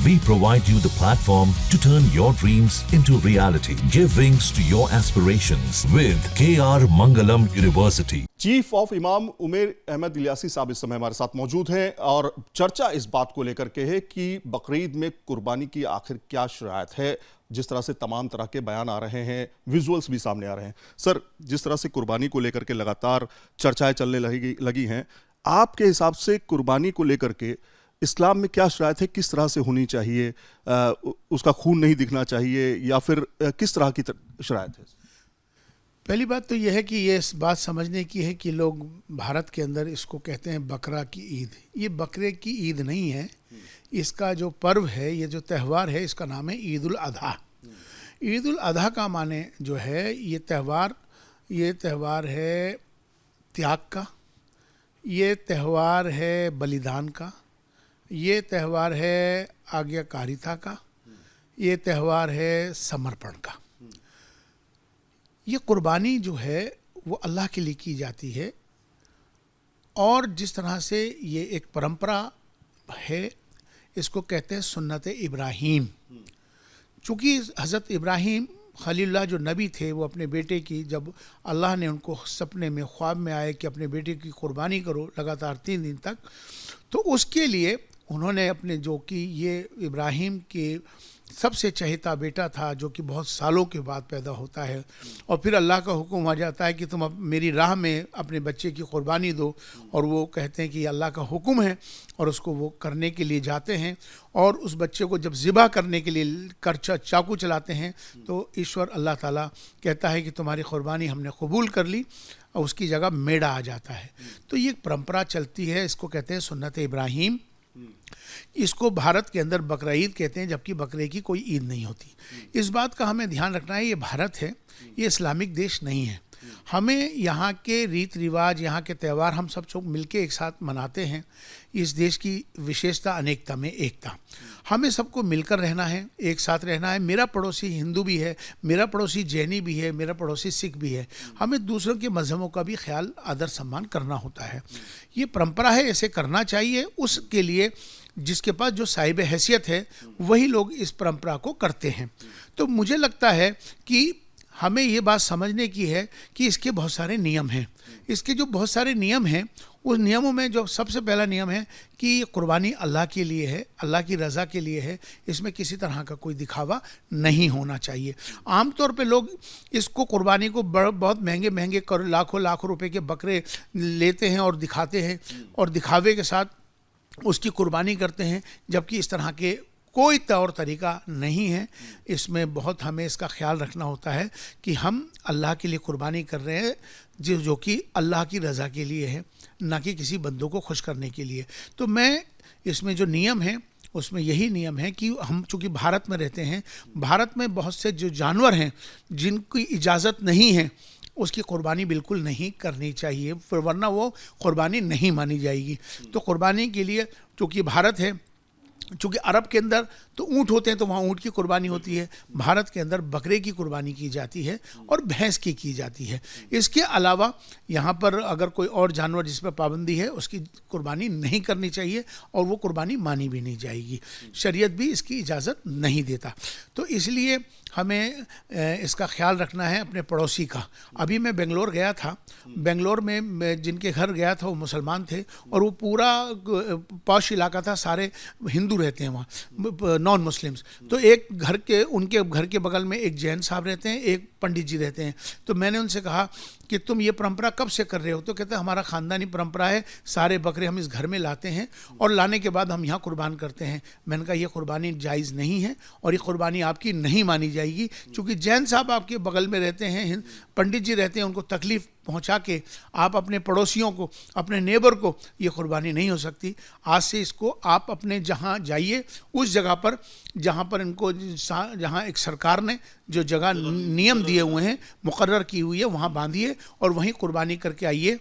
We provide you the platform to turn your dreams into reality. Give wings to your aspirations with KR Mangalam University. Chief of इमाम उमेर अहमद इलियासी साहब इस समय हमारे साथ मौजूद हैं और चर्चा इस बात को लेकर के है कि बकरीद में कुर्बानी की आखिर क्या शरायत है। जिस तरह से तमाम तरह के बयान आ रहे हैं, विजुअल्स भी सामने आ रहे हैं। सर, जिस तरह से कुर्बानी को लेकर के लगातार चर्चाएं चलने लगी हैं, आपके हिसाब से कुर्बानी को लेकर के इस्लाम में क्या शरायत है, किस तरह से होनी चाहिए, उसका खून नहीं दिखना चाहिए या फिर किस तरह की शरायत है? पहली बात तो यह है कि ये इस बात समझने की है कि लोग भारत के अंदर इसको कहते हैं बकरा की ईद। ये बकरे की ईद नहीं है, इसका जो पर्व है, ये जो त्यौहार है, इसका नाम है ईद उल अधा। ईद उल अधा का माने जो है ये त्यौहार है त्याग का, ये त्यौहार है बलिदान का, ये त्यौहार है आज्ञाकारिता का, ये त्यौहार है समर्पण का। ये कुर्बानी जो है वो अल्लाह के लिए की जाती है और जिस तरह से ये एक परंपरा है, इसको कहते हैं सुन्नत इब्राहीम। चूँकि हज़रत इब्राहीम खलीलुल्लाह जो नबी थे, वो अपने बेटे की, जब अल्लाह ने उनको सपने में ख्वाब में आए कि अपने बेटे की कुर्बानी करो लगातार 3 दिन तक, तो उसके लिए उन्होंने अपने जो कि ये इब्राहीम के सबसे चहेता बेटा था, जो कि बहुत सालों के बाद पैदा होता है और फिर अल्लाह का हुक्म आ जाता है कि तुम अब मेरी राह में अपने बच्चे की कुर्बानी दो, और वो कहते हैं कि अल्लाह का हुक्म है और उसको वो करने के लिए जाते हैं। और उस बच्चे को जब ज़िबा करने के लिए चाकू चलाते हैं तो ईश्वर अल्लाह ताला कहता है कि तुम्हारी कुर्बानी हमने कबूल कर ली, और उसकी जगह मेढ़ा आ जाता है। तो ये परंपरा चलती है, इसको कहते हैं सुन्नत इब्राहीम। इसको भारत के अंदर बकरा ईद कहते हैं, जबकि बकरे की कोई ईद नहीं होती। इस बात का हमें ध्यान रखना है, ये भारत है, ये इस्लामिक देश नहीं है। हमें यहाँ के रीत रिवाज, यहाँ के त्यौहार हम सब मिलके एक साथ मनाते हैं। इस देश की विशेषता अनेकता में एकता। हमें सबको मिलकर रहना है, एक साथ रहना है। मेरा पड़ोसी हिंदू भी है, मेरा पड़ोसी जैनी भी है, मेरा पड़ोसी सिख भी है। हमें दूसरों के मजहबों का भी ख्याल, आदर सम्मान करना होता है। ये परंपरा है, ऐसे करना चाहिए। उसके लिए जिसके पास जो साहिब हैसियत है वही लोग इस परंपरा को करते हैं। तो मुझे लगता है कि हमें ये बात समझने की है कि इसके बहुत सारे नियम हैं। इसके जो बहुत सारे नियम हैं, उस नियमों में जो सबसे पहला नियम है कि ये कुर्बानी अल्लाह के लिए है, अल्लाह की रज़ा के लिए है। इसमें किसी तरह का कोई दिखावा नहीं होना चाहिए। आम तौर पे लोग इसको कुर्बानी को बहुत महंगे महंगे लाखों रुपए के बकरे लेते हैं और दिखाते हैं और दिखावे के साथ उसकी कुर्बानी करते हैं, जबकि इस तरह के कोई तौर तरीका नहीं है। इसमें बहुत हमें इसका ख्याल रखना होता है कि हम अल्लाह के लिए कुर्बानी कर रहे हैं, जो कि अल्लाह की रज़ा के लिए है, ना कि किसी बंदों को खुश करने के लिए। तो मैं इसमें जो नियम है उसमें यही नियम है कि हम चूँकि भारत में रहते हैं, भारत में बहुत से जो जानवर हैं जिनकी इजाज़त नहीं है, उसकी कुर्बानी बिल्कुल नहीं करनी चाहिए, फिर वरना वो कुर्बानी नहीं मानी जाएगी। तो कुर्बानी के लिए चूँकि भारत है, चूँकि अरब के अंदर तो ऊँट होते हैं तो वहाँ ऊँट की कुर्बानी होती है, भारत के अंदर बकरे की कुर्बानी की जाती है और भैंस की जाती है। इसके अलावा यहाँ पर अगर कोई और जानवर जिस पर पाबंदी है, उसकी कुर्बानी नहीं करनी चाहिए और वो कुर्बानी मानी भी नहीं जाएगी। शरीयत भी इसकी इजाज़त नहीं देता। तो इसलिए हमें इसका ख्याल रखना है अपने पड़ोसी का। अभी मैं बेंगलोर गया था, बेंगलोर में जिनके घर गया था वो मुसलमान थे और वो पूरा पॉश इलाका था, सारे हिंदू रहते हैं वहाँ, नॉन मुस्लिम्स। तो एक घर के, उनके घर के बगल में एक जैन साहब रहते हैं, एक पंडित जी रहते हैं। तो मैंने उनसे कहा कि तुम ये परंपरा कब से कर रहे हो? तो कहते हैं हमारा ख़ानदानी परंपरा है, सारे बकरे हम इस घर में लाते हैं और लाने के बाद हम यहाँ कुर्बान करते हैं। मैंने कहा ये कुर्बानी जायज़ नहीं है और ये कुर्बानी आपकी नहीं मानी जाएगी, क्योंकि जैन साहब आपके बगल में रहते हैं, पंडित जी रहते हैं, उनको तकलीफ़ पहुंचा के आप अपने पड़ोसियों को, अपने नेबर को, ये कुर्बानी नहीं हो सकती। आज से इसको आप अपने जहाँ जाइए, उस जगह पर जहाँ पर इनको, जहाँ एक सरकार ने जो जगह नियम दिए हुए हैं, मुकर्रर की हुई है, वहाँ बांधिए और वहीं कुर्बानी करके आइए।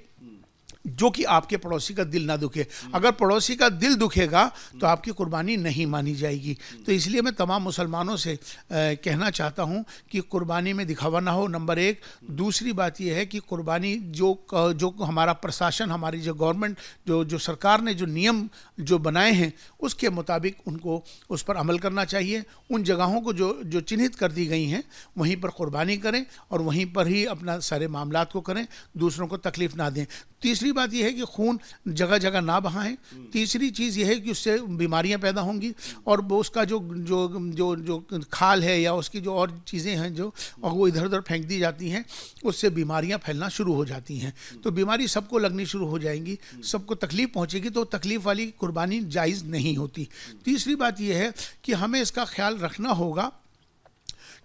जो कि आपके पड़ोसी का दिल ना दुखे। अगर पड़ोसी का दिल दुखेगा तो आपकी कुर्बानी नहीं मानी जाएगी। तो इसलिए मैं तमाम मुसलमानों से कहना चाहता हूं कि कुर्बानी में दिखावा ना हो, नंबर एक। दूसरी बात यह है कि कुर्बानी जो हमारा प्रशासन, हमारी जो गवर्नमेंट, जो सरकार ने जो नियम जो बनाए हैं उसके मुताबिक उनको उस पर अमल करना चाहिए। उन जगहों को जो चिन्हित कर दी गई हैं वहीं पर कुर्बानी करें और वहीं पर ही अपना सारे मामलात को करें, दूसरों को तकलीफ ना दें। तीसरी बात यह है कि खून जगह जगह ना बहाएं। तीसरी चीज़ यह है कि उससे बीमारियां पैदा होंगी और वो उसका जो खाल है या उसकी जो और चीज़ें हैं जो और वो इधर उधर फेंक दी जाती हैं, उससे बीमारियां फैलना शुरू हो जाती हैं। तो बीमारी सबको लगनी शुरू हो जाएंगी, सबको तकलीफ पहुंचेगी, तो तकलीफ वाली कुर्बानी जायज़ नहीं होती। तीसरी बात यह है कि हमें इसका ख्याल रखना होगा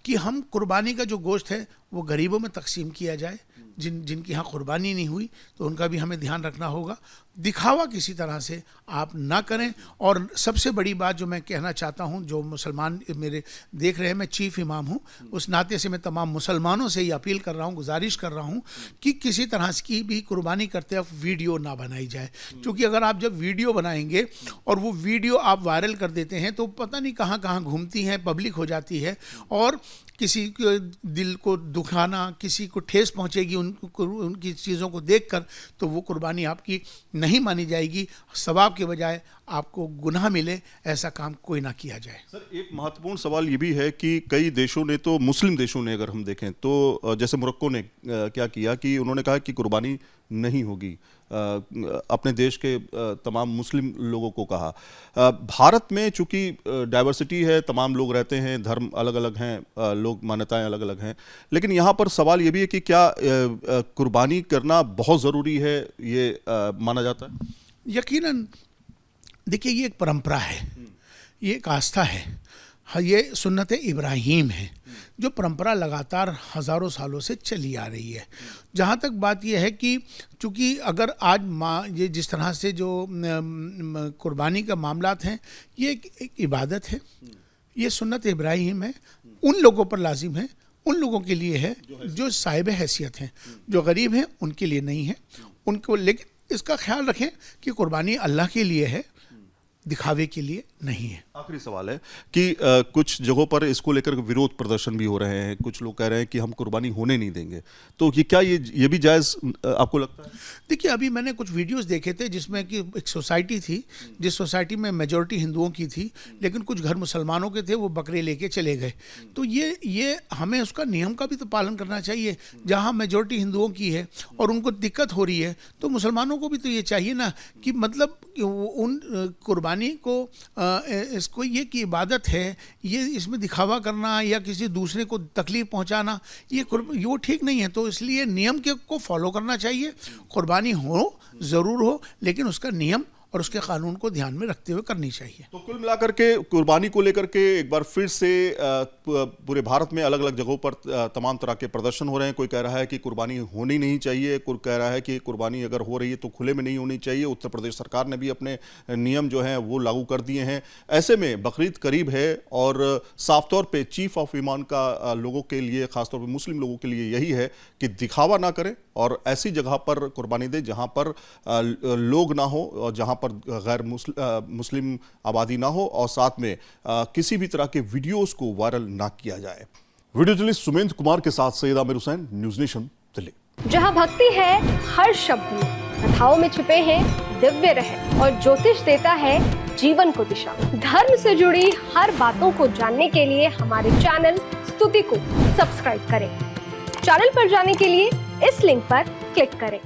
कि हम कुर्बानी का जो गोश्त है वो गरीबों में तकसीम किया जाए। जिनकी यहाँ कुर्बानी नहीं हुई तो उनका भी हमें ध्यान रखना होगा। दिखावा किसी तरह से आप ना करें। और सबसे बड़ी बात जो मैं कहना चाहता हूँ, जो मुसलमान मेरे देख रहे हैं, मैं चीफ इमाम हूँ, उस नाते से मैं तमाम मुसलमानों से ये अपील कर रहा हूँ, गुजारिश कर रहा हूँ कि किसी तरह की भी कुर्बानी करते वक्त वीडियो ना बनाई जाए। क्योंकि अगर आप जब वीडियो बनाएंगे और वो वीडियो आप वायरल कर देते हैं तो पता नहीं कहाँ कहाँ घूमती हैं, पब्लिक हो जाती है और किसी के दिल को दुखाना, किसी को ठेस पहुंचेगी उनकी चीज़ों को देखकर, तो वो कुर्बानी आपकी नहीं मानी जाएगी। सवाब के बजाय आपको गुनाह मिले, ऐसा काम कोई ना किया जाए। सर, एक महत्वपूर्ण सवाल ये भी है कि कई देशों ने, तो मुस्लिम देशों ने अगर हम देखें तो जैसे मोरक्को ने क्या किया कि उन्होंने कहा कि कुर्बानी नहीं होगी, अपने देश के तमाम मुस्लिम लोगों को कहा। भारत में चूंकि डाइवर्सिटी है, तमाम लोग रहते हैं, धर्म अलग अलग हैं, लोग मान्यताएं अलग अलग हैं, लेकिन यहाँ पर सवाल ये भी है कि क्या कुर्बानी करना बहुत ज़रूरी है, ये माना जाता है? यकीनन देखिए, ये एक परंपरा है, ये एक आस्था है, ये सुन्नत इब्राहीम है, जो परंपरा लगातार हज़ारों सालों से चली आ रही है। जहाँ तक बात यह है कि चूँकि अगर आज ये जिस तरह से जो कुर्बानी का मामलात हैं, ये एक इबादत है, ये सुन्नत इब्राहीम है, उन लोगों पर लाजिम है, उन लोगों के लिए है जो साहिब हैसियत हैं। जो गरीब हैं उनके लिए नहीं है उनको। लेकिन इसका ख्याल रखें कि कुर्बानी अल्लाह के लिए है, दिखावे के लिए नहीं है। आखिरी सवाल है कि कुछ जगहों पर इसको लेकर विरोध प्रदर्शन भी हो रहे हैं, कुछ लोग कह रहे हैं कि हम कुर्बानी होने नहीं देंगे, तो ये क्या ये भी जायज़ आपको लगता है? देखिए, अभी मैंने कुछ वीडियोस देखे थे जिसमें कि एक सोसाइटी थी, जिस सोसाइटी में मेजॉरिटी हिंदुओं की थी, लेकिन कुछ घर मुसलमानों के थे, वो बकरे लेके चले गए। तो ये हमें उसका नियम का भी तो पालन करना चाहिए। जहाँ मेजॉरिटी हिंदुओं की है और उनको दिक्कत हो रही है, तो मुसलमानों को भी तो ये चाहिए ना कि मतलब उन कुर्बानी को इसको ये कि इबादत है, ये इसमें दिखावा करना या किसी दूसरे को तकलीफ पहुंचाना, ये वो ठीक नहीं है। तो इसलिए नियम को फॉलो करना चाहिए। कुर्बानी हो ज़रूर हो, लेकिन उसका नियम और उसके कानून को ध्यान में रखते हुए करनी चाहिए। तो कुल मिलाकर के कुर्बानी को लेकर के एक बार फिर से पूरे भारत में अलग अलग जगहों पर तमाम तरह के प्रदर्शन हो रहे हैं। कोई कह रहा है कि कुर्बानी होनी नहीं चाहिए, कोई कह रहा है कि कुर्बानी अगर हो रही है तो खुले में नहीं होनी चाहिए। उत्तर प्रदेश सरकार ने भी अपने नियम जो हैं वो लागू कर दिए हैं। ऐसे में बकरीद करीब है और साफ तौर पर चीफ ऑफ ईमान का लोगों के लिए, खासतौर पर मुस्लिम लोगों के लिए यही है कि दिखावा ना करें और ऐसी जगह पर कुर्बानी दें जहाँ पर लोग ना हो और जहाँ पर गैर मुस्लिम आबादी ना हो, और साथ में किसी भी तरह के वीडियोस को वायरल ना किया जाए। वीडियो जर्नलिस्ट सुमेंद्र कुमार के साथ सैयद आमिर हुसैन, न्यूज़ नेशन, दिल्ली। जहां भक्ति है हर शब्द में, कथाओं में छिपे हैं दिव्य रहस्य और ज्योतिष देता है जीवन को दिशा। धर्म से जुड़ी हर बातों को जानने के लिए हमारे चैनल स्तुति को सब्सक्राइब करें। चैनल पर जाने के लिए इस लिंक पर क्लिक करें।